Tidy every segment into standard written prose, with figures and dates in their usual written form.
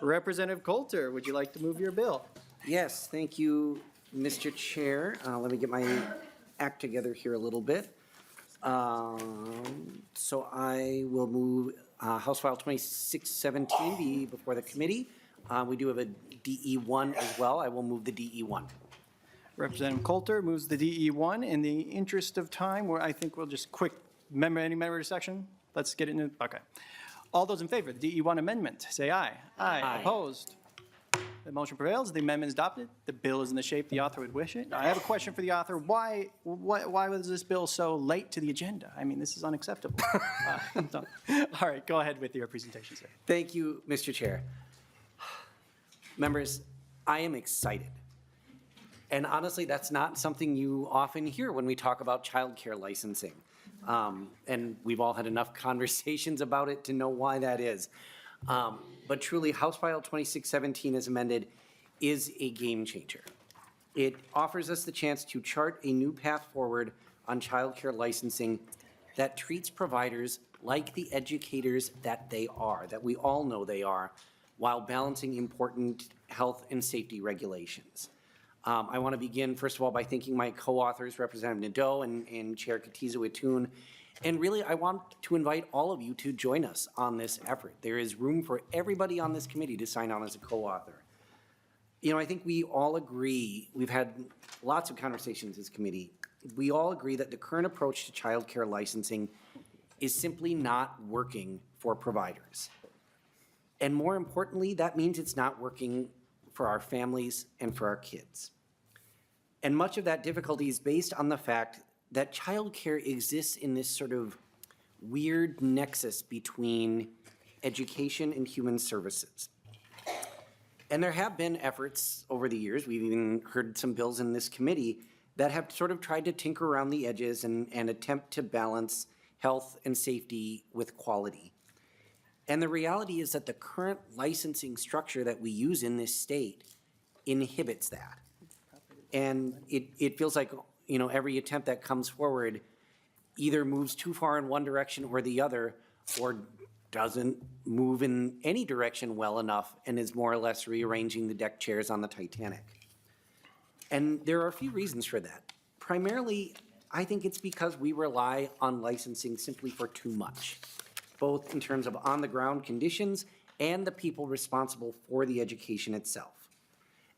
Representative Coulter, would you like to move your bill? Yes, thank you, Mr. Chair. Let me get my act together here a little bit. So I will move House File 2617 be before the committee. We do have a DE1 as well. I will move the DE1. Representative Coulter moves the DE1. In the interest of time, I think we'll just any member section? Let's get it in. Okay. All those in favor of the DE1 amendment, say aye. Aye. Opposed? The motion prevails. The amendment is adopted. The bill is in the shape the author would wish it. I have a question for the author. Why was this bill so late to the agenda? I mean, this is unacceptable. All right, go ahead with your presentation, sir. Thank you, Mr. Chair. Members, I am excited. And honestly, that's not something you often hear when we talk about childcare licensing. And we've all had enough conversations about it to know why that is. But truly, House File 2617 as amended is a game changer. It offers us the chance to chart a new path forward on childcare licensing that treats providers like the educators that they are, that we all know they are, while balancing important health and safety regulations. I want to begin, first of all, by thanking my co-authors, Representative Nadeau and Chair Katiza-Wattoon. And really, I want to invite all of you to join us on this effort. There is room for everybody on this committee to sign on as a co-author. You know, I think we all agree, we've had lots of conversations as committee, we all agree that the current approach to child care licensing is simply not working for providers. And more importantly, that means it's not working for our families and for our kids. And much of that difficulty is based on the fact that childcare exists in this sort of weird nexus between education and human services. And there have been efforts over the years, we've even heard some bills in this committee, that have sort of tried to tinker around the edges and attempt to balance health and safety with quality. And the reality is that the current licensing structure that we use in this state inhibits that. And it feels like, you know, every attempt that comes forward either moves too far in one direction or the other, or doesn't move in any direction well enough and is more or less rearranging the deck chairs on the Titanic. And there are a few reasons for that. Primarily, I think it's because we rely on licensing simply for too much, both in terms of on-the-ground conditions and the people responsible for the education itself.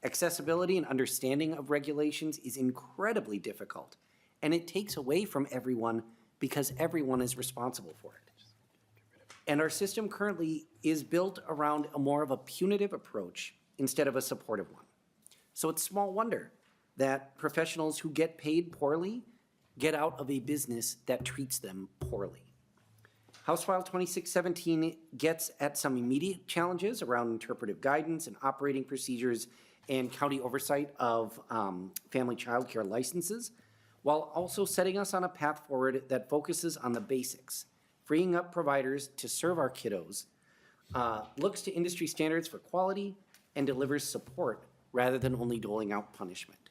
Accessibility and understanding of regulations is incredibly difficult, and it takes away from everyone because everyone is responsible for it. And our system currently is built around a more of a punitive approach instead of a supportive one. So it's small wonder that professionals who get paid poorly get out of a business that treats them poorly. House File 2617 gets at some immediate challenges around interpretive guidance and operating procedures and county oversight of family child care licenses, while also setting us on a path forward that focuses on the basics, freeing up providers to serve our kiddos, looks to industry standards for quality, and delivers support rather than only doling out punishment.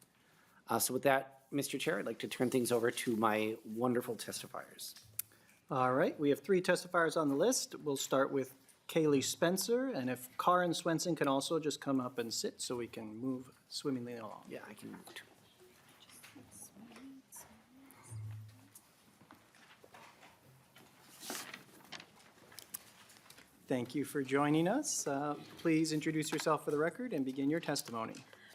So with that, Mr. Chair, I'd like to turn things over to my wonderful testifiers. All right, we have 3 testifiers on the list. We'll start with Kaylee Spencer, and if Karin Swenson can also just come up and sit so we can move swimmingly along. Yeah, I can move too. Thank you for joining us. Please introduce yourself for the record and begin your testimony.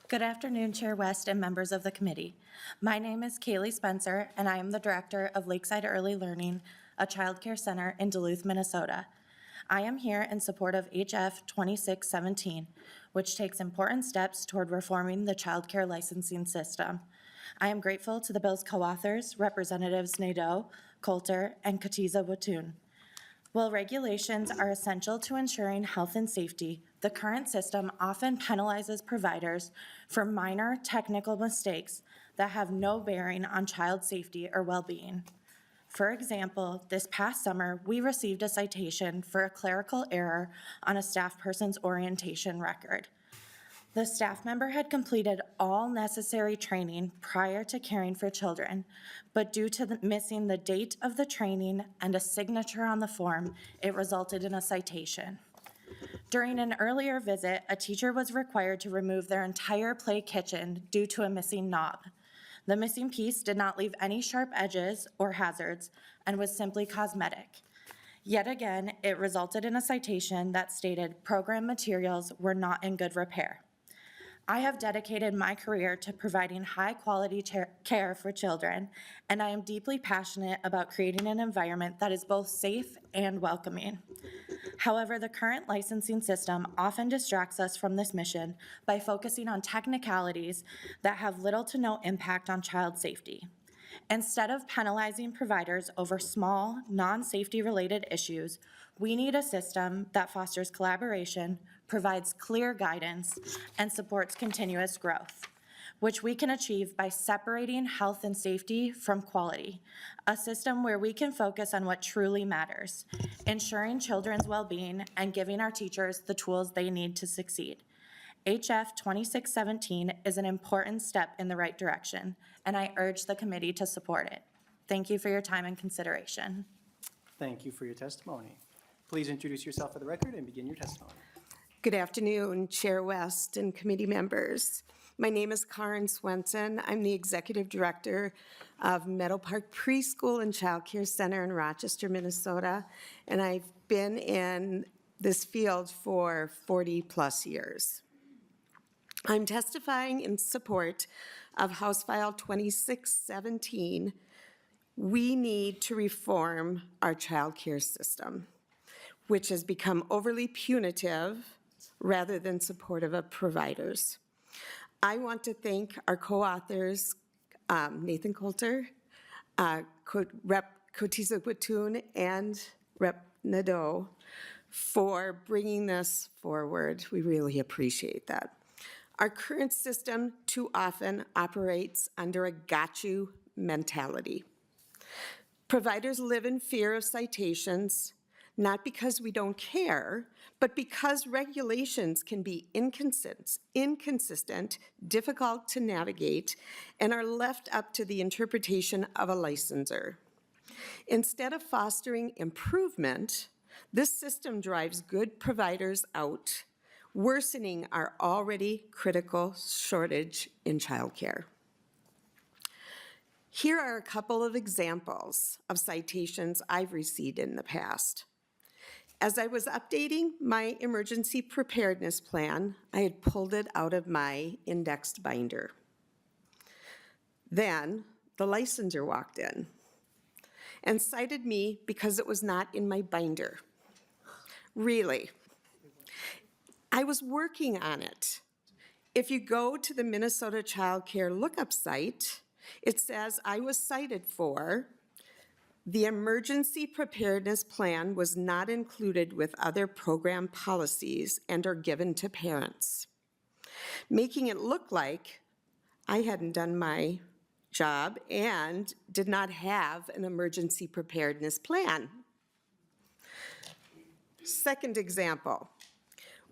Good afternoon, Chair West and members of the committee. My name is Kaylee Spencer, and I am the director of Lakeside Early Learning, a child care center in Duluth, Minnesota. I am here in support of HF 2617, which takes important steps toward reforming the child care licensing system. I am grateful to the bill's co-authors, Representatives Nadeau, Coulter, and Katiza-Wattoon. While regulations are essential to ensuring health and safety, the current system often penalizes providers for minor technical mistakes that have no bearing on child safety or well-being. For example, this past summer, we received a citation for a clerical error on a staff person's orientation record. The staff member had completed all necessary training prior to caring for children, but due to missing the date of the training and a signature on the form, it resulted in a citation. During an earlier visit, a teacher was required to remove their entire play kitchen due to a missing knob. The missing piece did not leave any sharp edges or hazards and was simply cosmetic. Yet again, it resulted in a citation that stated program materials were not in good repair. I have dedicated my career to providing high-quality care for children, and I am deeply passionate about creating an environment that is both safe and welcoming. However, the current licensing system often distracts us from this mission by focusing on technicalities that have little to no impact on child safety. Instead of penalizing providers over small, non-safety-related issues, we need a system that fosters collaboration, provides clear guidance, and supports continuous growth, which we can achieve by separating health and safety from quality, a system where we can focus on what truly matters, ensuring children's well-being and giving our teachers the tools they need to succeed. HF 2617 is an important step in the right direction, and I urge the committee to support it. Thank you for your time and consideration. Thank you for your testimony. Please introduce yourself for the record and begin your testimony. Good afternoon, Chair West and committee members. My name is Karen Swenson. I'm the Executive Director of Meadow Park Preschool and Child Care Center in Rochester, Minnesota, and I've been in this field for 40-plus years. I'm testifying in support of House File 2617. We need to reform our child care system, which has become overly punitive rather than supportive of providers. I want to thank our co-authors, Nathan Coulter, Rep. Kotisa Gwatoon, and Rep. Nadeau, for bringing this forward. We really appreciate that. Our current system too often operates under a got you mentality. Providers live in fear of citations, not because we don't care, but because regulations can be inconsistent, difficult to navigate, and are left up to the interpretation of a licensor. Instead of fostering improvement, this system drives good providers out, worsening our already critical shortage in childcare. Here are a couple of examples of citations I've received in the past. As I was updating my emergency preparedness plan, I had pulled it out of my indexed binder. Then the licensor walked in and cited me because it was not in my binder. Really? I was working on it. If you go to the Minnesota Child Care Lookup site, it says I was cited for the emergency preparedness plan was not included with other program policies and are given to parents, making it look like I hadn't done my job and did not have an emergency preparedness plan. Second example,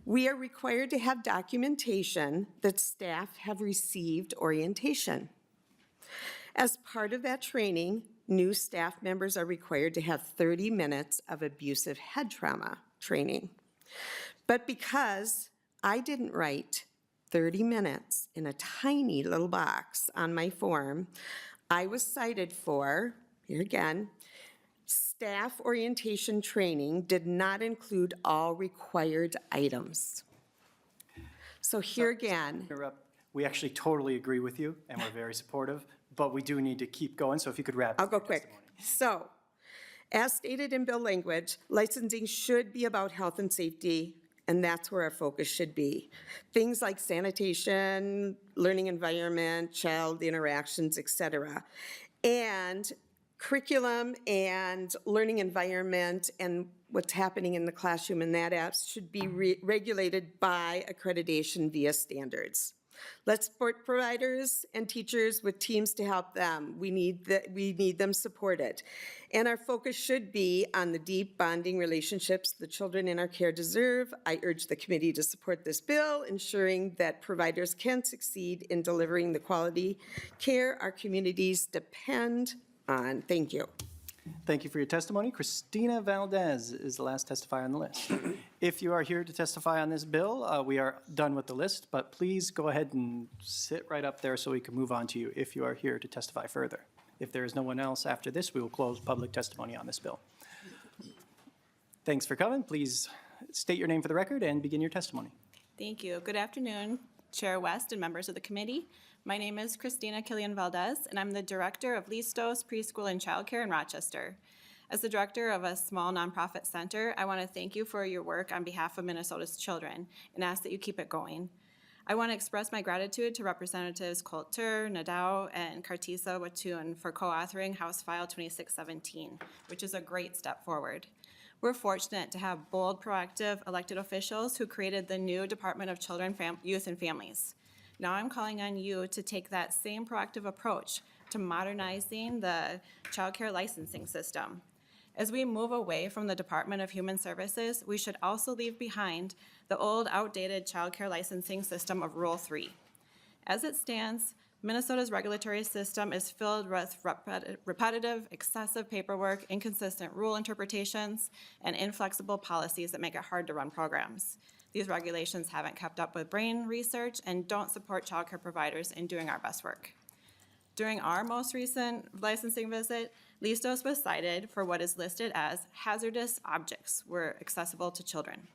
we are required to have documentation that staff have received orientation. As part of that training, new staff members are required to have 30 minutes of abusive head trauma training. But because I didn't write 30 minutes in a tiny little box on my form, I was cited for, here again, staff orientation training did not include all required items. So here again. Interrupt. We actually totally agree with you, and we're very supportive, but we do need to keep going, so if you could wrap. I'll go quick. So, as stated in bill language, licensing should be about health and safety, and that's where our focus should be. Things like sanitation, learning environment, child interactions, et cetera. And curriculum and learning environment and what's happening in the classroom and that apps should be regulated by accreditation via standards. Let's support providers and teachers with teams to help them. We need them supported. And our focus should be on the deep bonding relationships the children in our care deserve. I urge the committee to support this bill, ensuring that providers can succeed in delivering the quality care our communities depend on. Thank you. Thank you for your testimony. Christina Valdez is the last testifier on the list. If you are here to testify on this bill, we are done with the list, but please go ahead and sit right up there so we can move on to you if you are here to testify further. If there is no one else after this, we will close public testimony on this bill. Thanks for coming. Please state your name for the record and begin your testimony. Thank you. Good afternoon, Chair West and members of the committee. My name is Christina Killian Valdez, and I'm the director of Listos Preschool and Childcare in Rochester. As the director of a small nonprofit center, I want to thank you for your work on behalf of Minnesota's children and ask that you keep it going. I want to express my gratitude to Representatives Coulter, Nadeau, and Cartisa Watun for co-authoring House File 2617, which is a great step forward. We're fortunate to have bold, proactive elected officials who created the new Department of Children, Youth, and Families. Now I'm calling on you to take that same proactive approach to modernizing the child care licensing system. As we move away from the Department of Human Services, we should also leave behind the old, outdated child care licensing system of Rule 3. As it stands, Minnesota's regulatory system is filled with repetitive, excessive paperwork, inconsistent rule interpretations, and inflexible policies that make it hard to run programs. These regulations haven't kept up with brain research and don't support childcare providers in doing our best work. During our most recent licensing visit, Listos was cited for what is listed as hazardous objects were accessible to children.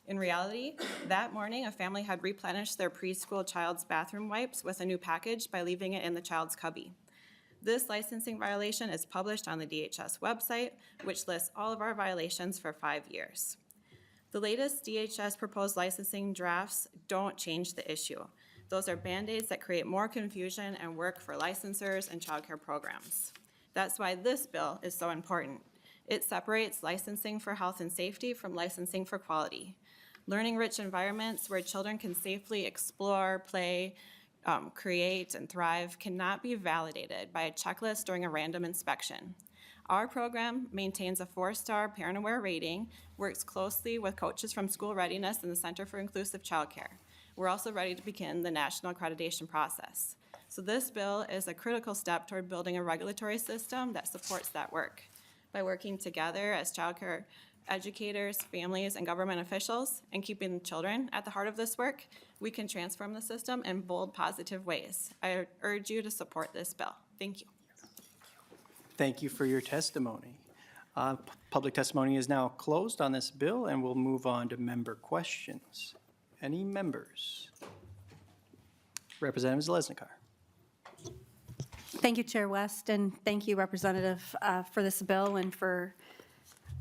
In reality, that morning, a family had replenished their preschool child's bathroom wipes with a new package by leaving it in the child's cubby. This licensing violation is published on the DHS website, which lists all of our violations for 5 years. The latest DHS proposed licensing drafts don't change the issue. Those are Band-Aids that create more confusion and work for licensors and childcare programs. That's why this bill is so important. It separates licensing for health and safety from licensing for quality. Learning-rich environments where children can safely explore, play, create, and thrive cannot be validated by a checklist during a random inspection. Our program maintains a 4-star parent-aware rating, works closely with coaches from School Readiness and the Center for Inclusive Childcare. We're also ready to begin the national accreditation process. So this bill is a critical step toward building a regulatory system that supports that work. By working together as childcare educators, families, and government officials, and keeping children at the heart of this work, we can transform the system in bold, positive ways. I urge you to support this bill. Thank you. Thank you for your testimony. Public testimony is now closed on this bill, and we'll move on to member questions. Any members? Representative Zalesnikar. Thank you, Chair West, and thank you, Representative, for this bill and for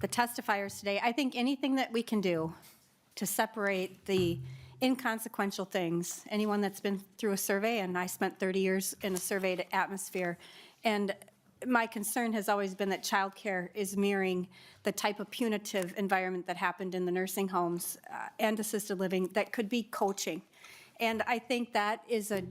the testifiers today. I think anything that we can do to separate the inconsequential things, anyone that's been through a survey, and I spent 30 years in a surveyed atmosphere, and my concern has always been that childcare is mirroring the type of punitive environment that happened in the nursing homes and assisted living that could be coaching. And I think that is a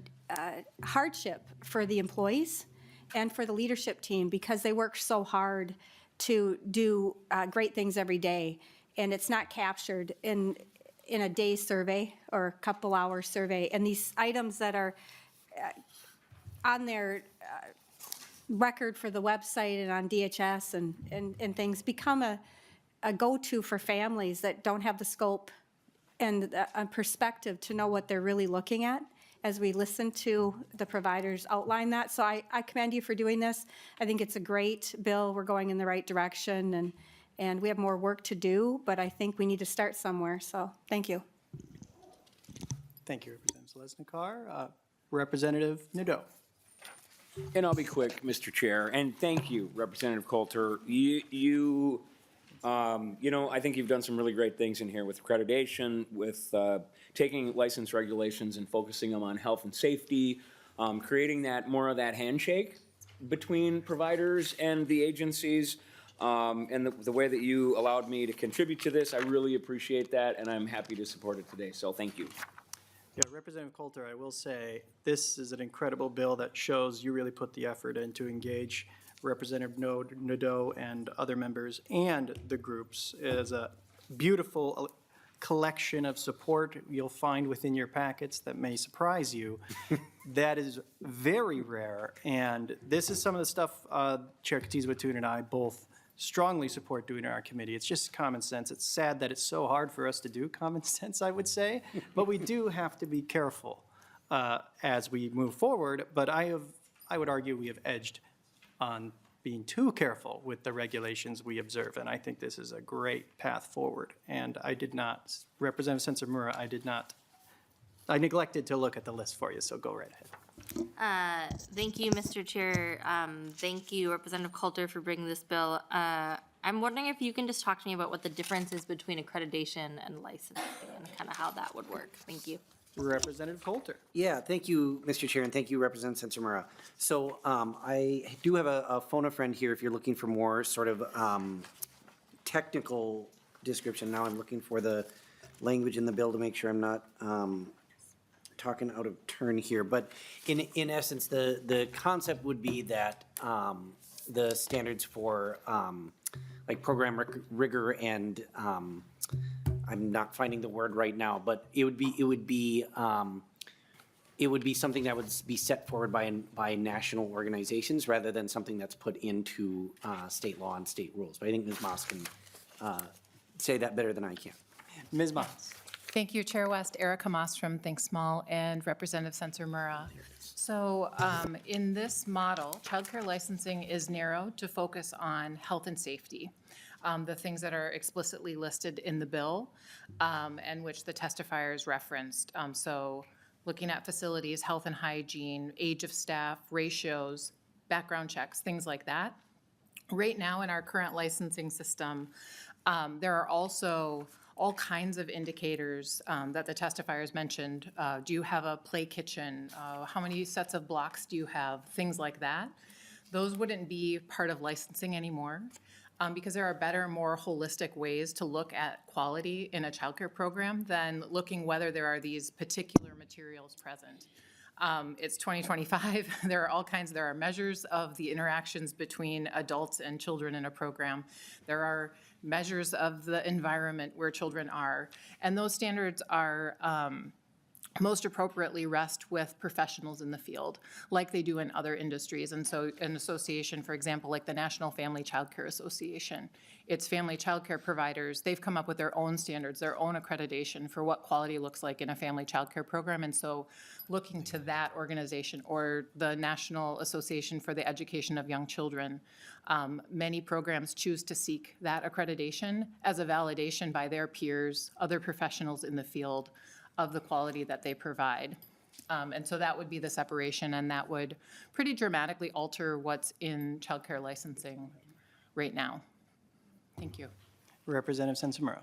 hardship for the employees and for the leadership team because they work so hard to do great things every day. And it's not captured in a day survey or a couple hour survey. And these items that are on their record for the website and on DHS and things become a go-to for families that don't have the scope and a perspective to know what they're really looking at as we listen to the providers outline that. So I commend you for doing this. I think it's a great bill. We're going in the right direction, and we have more work to do, but I think we need to start somewhere. So thank you. Thank you, Representative Zalesnikar. Representative Nadeau. And I'll be quick, Mr. Chair, and thank you, Representative Coulter. You know, I think you've done some really great things in here with accreditation, with taking license regulations and focusing them on health and safety, creating more of that handshake between providers and the agencies, and the way that you allowed me to contribute to this. I really appreciate that, and I'm happy to support it today, so thank you. Yeah, Representative Coulter, I will say, this is an incredible bill that shows you really put the effort in to engage Representative Nadeau and other members and the groups. It is a beautiful collection of support you'll find within your packets that may surprise you. That is very rare, and this is some of the stuff Chair Katiz-Watun and I both strongly support doing in our committee. It's just common sense. It's sad that it's so hard for us to do common sense, I would say, but we do have to be careful as we move forward. But I would argue we have edged on being too careful with the regulations we observe, and I think this is a great path forward. And I did not, Representative Sensa-Mura, I neglected to look at the list for you, so go right ahead. Thank you, Mr. Chair. Thank you, Representative Coulter, for bringing this bill. I'm wondering if you can just talk to me about what the difference is between accreditation and licensing and kind of how that would work. Thank you. Representative Coulter. Yeah, thank you, Mr. Chair, and thank you, Representative Sensa-Mura. So I do have a phone a friend here if you're looking for more sort of technical description. Now I'm looking for the language in the bill to make sure I'm not talking out of turn here. But in essence, the concept would be that the standards for like program rigor and I'm not finding the word right now, but it would be something that would be set forward by national organizations rather than something that's put into state law and state rules. But I think Ms. Moss can say that better than I can. Ms. Moss. Thank you, Chair West. Erica Moss from Think Small and Representative Sensa-Mura. So in this model, childcare licensing is narrowed to focus on health and safety, the things that are explicitly listed in the bill and which the testifiers referenced. So looking at facilities, health and hygiene, age of staff, ratios, background checks, things like that. Right now in our current licensing system, there are also all kinds of indicators that the testifiers mentioned. Do you have a play kitchen? How many sets of blocks do you have? Things like that. Those wouldn't be part of licensing anymore because there are better, more holistic ways to look at quality in a childcare program than looking whether there are these particular materials present. It's 2025. There are measures of the interactions between adults and children in a program. There are measures of the environment where children are. And those standards are most appropriately rest with professionals in the field, like they do in other industries. And so an association, for example, like the National Family Child Care Association, it's family child care providers. They've come up with their own standards, their own accreditation for what quality looks like in a family child care program. And so looking to that organization or the National Association for the Education of Young Children, many programs choose to seek that accreditation as a validation by their peers, other professionals in the field, of the quality that they provide. And so that would be the separation, and that would pretty dramatically alter what's in childcare licensing right now. Thank you. Representative Sensa-Mura.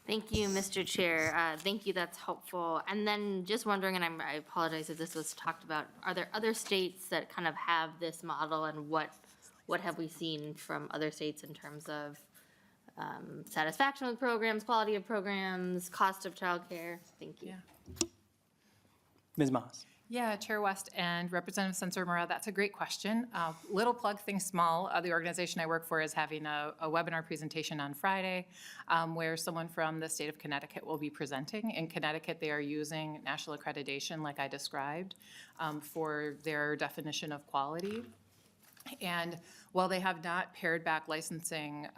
Thank you, Mr. Chair. Thank you, that's helpful. And then just wondering, and I apologize if this was talked about, are there other states that kind of have this model, and what have we seen from other states in terms of satisfaction with programs, quality of programs, cost of childcare? Thank you. Yeah. Ms. Moss. Yeah, Chair West and Representative Sensa-Mura, that's a great question. Little plug, Think Small. The organization I work for is having a webinar presentation on Friday where someone from the state of Connecticut will be presenting. In Connecticut, they are using national accreditation, like I described, for their definition of quality. And while they have not pared back licensing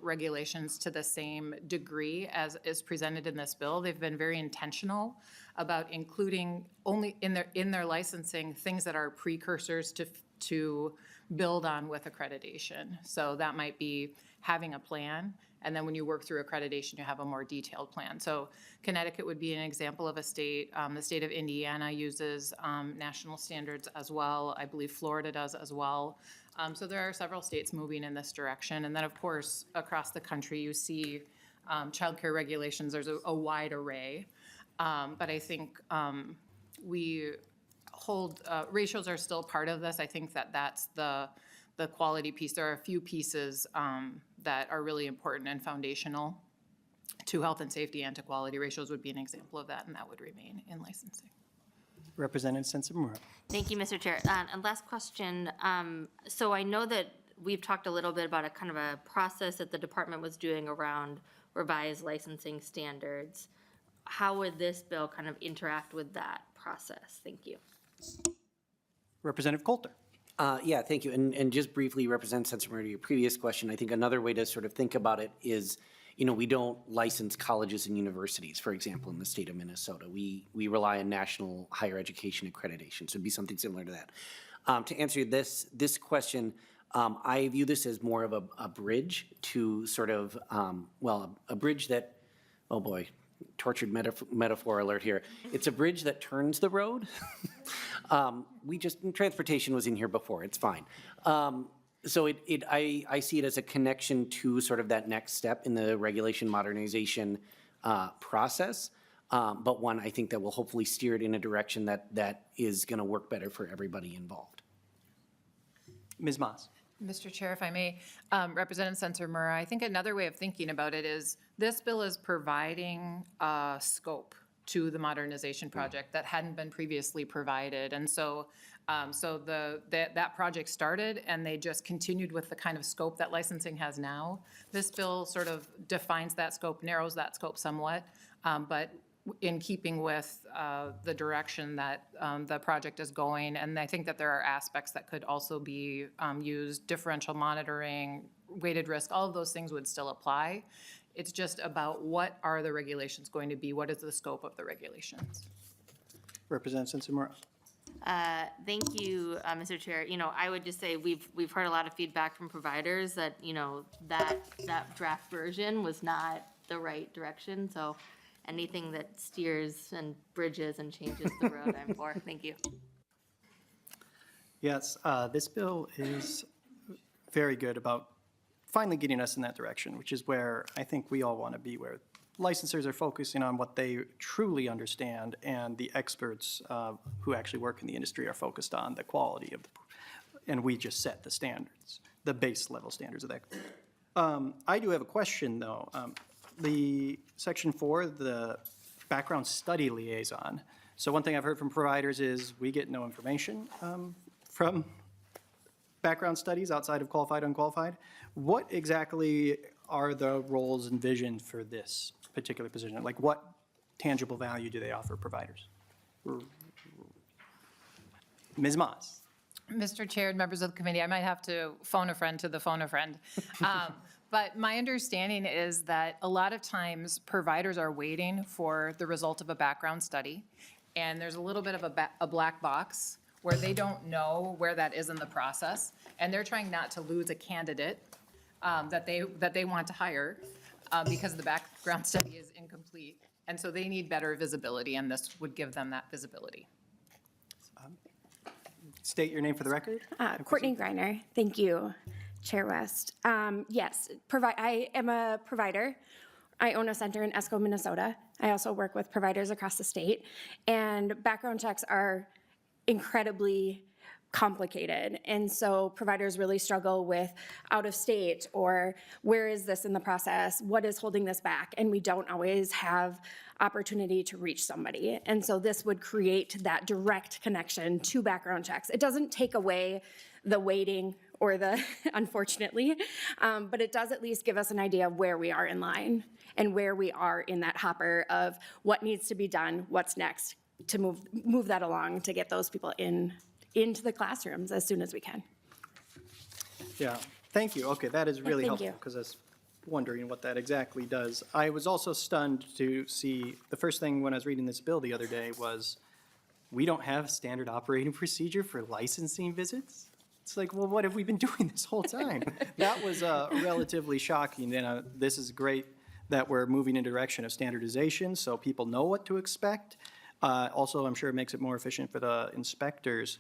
regulations to the same degree as is presented in this bill, they've been very intentional about including only in their licensing things that are precursors to build on with accreditation. So that might be having a plan, and then when you work through accreditation, you have a more detailed plan. So Connecticut would be an example of a state. The state of Indiana uses national standards as well. I believe Florida does as well. So there are several states moving in this direction. And then, of course, across the country, you see childcare regulations. There's a wide array. But I think we hold, ratios are still part of this. I think that's the quality piece. There are a few pieces that are really important and foundational to health and safety and to quality. Ratios would be an example of that, and that would remain in licensing. Representative Sensa-Mura. Thank you, Mr. Chair. And last question. So I know that we've talked a little bit about a kind of a process that the department was doing around revised licensing standards. How would this bill kind of interact with that process? Thank you. Representative Coulter. Yeah, thank you. And just briefly, Representative Sensenbrenner, to your previous question, I think another way to sort of think about it is, we don't license colleges and universities, for example, in the state of Minnesota. We rely on national higher education accreditation, so it'd be something similar to that. To answer this question, I view this as more of a bridge to sort of, a bridge that, oh boy, tortured metaphor alert here. It's a bridge that turns the road. Transportation was in here before, it's fine. So I see it as a connection to sort of that next step in the regulation modernization process, but one I think that will hopefully steer it in a direction that is gonna work better for everybody involved. Ms. Moss. Mr. Chair, if I may, Representative Sensenbrenner, I think another way of thinking about it is this bill is providing a scope to the modernization project that hadn't been previously provided. And so, that project started and they just continued with the kind of scope that licensing has now. This bill sort of defines that scope, narrows that scope somewhat, but in keeping with the direction that the project is going. And I think that there are aspects that could also be used, differential monitoring, weighted risk, all of those things would still apply. It's just about what are the regulations going to be? What is the scope of the regulations? Representative Sensenbrenner. Thank you, Mr. Chair. I would just say we've heard a lot of feedback from providers that, that draft version was not the right direction. So anything that steers and bridges and changes the road, I'm for. Thank you. Yes, this bill is very good about finally getting us in that direction, which is where I think we all want to be, where licensors are focusing on what they truly understand, and the experts who actually work in the industry are focused on the quality of and we just set the standards, the base level standards of that. I do have a question, though. The Section 4, the background study liaison. So one thing I've heard from providers is we get no information from background studies outside of qualified, unqualified. What exactly are the roles envisioned for this particular position? Like, what tangible value do they offer providers? Ms. Moss. Mr. Chair and members of the committee, I might have to phone a friend to the phone a friend. But my understanding is that a lot of times providers are waiting for the result of a background study, and there's a little bit of a black box where they don't know where that is in the process, and they're trying not to lose a candidate that they want to hire because the background study is incomplete. And so they need better visibility, and this would give them that visibility. State your name for the record. Courtney Greiner. Thank you, Chair West. Yes, I am a provider. I own a center in Esco, Minnesota. I also work with providers across the state. And background checks are incredibly complicated. And so providers really struggle with out of state, or where is this in the process? What is holding this back? And we don't always have opportunity to reach somebody. And so this would create that direct connection to background checks. It doesn't take away the waiting or the, unfortunately, but it does at least give us an idea of where we are in line and where we are in that hopper of what needs to be done, what's next, to move that along to get those people into the classrooms as soon as we can. Yeah, thank you. Okay, that is really thank helpful, you. because I was wondering what that exactly does. I was also stunned to see, the first thing when I was reading this bill the other day was, we don't have standard operating procedure for licensing visits? It's like, well, what have we been doing this whole time? That was relatively shocking, and this is great that we're moving in the direction of standardization so people know what to expect. Also, I'm sure it makes it more efficient for the inspectors.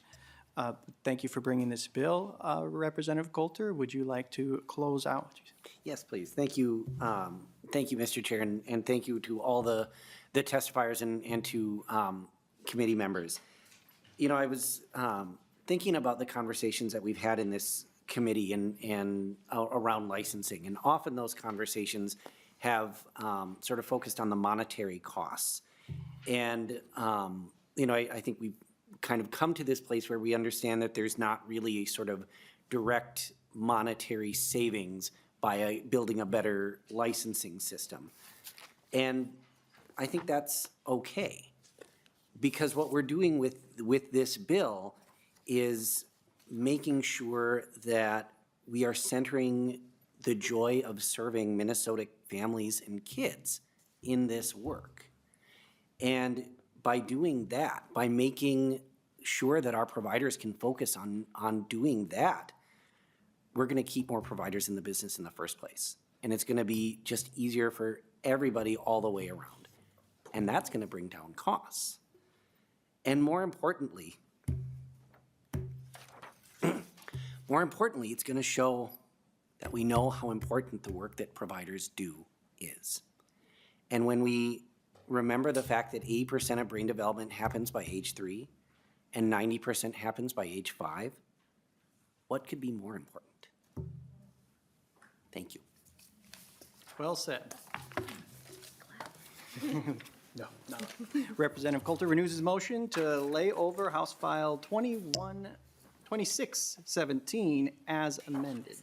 Thank you for bringing this bill. Representative Coulter, would you like to close out? Yes, please. Thank you. Thank you, Mr. Chair, and thank you to all the testifiers and to committee members. I was thinking about the conversations that we've had in this committee and around licensing, and often those conversations have sort of focused on the monetary costs. And, I think we've kind of come to this place where we understand that there's not really a sort of direct monetary savings by building a better licensing system. And I think that's okay. Because what we're doing with this bill is making sure that we are centering the joy of serving Minnesota families and kids in this work. And by doing that, by making sure that our providers can focus on doing that, we're gonna keep more providers in the business in the first place. And it's gonna be just easier for everybody all the way around. And that's gonna bring down costs. And more importantly, it's gonna show that we know how important the work that providers do is. And when we remember the fact that 80% of brain development happens by age 3 and 90% happens by age 5, what could be more important? Thank you. Well said. No, not. Representative Coulter renews his motion to lay over House File 2617 as amended.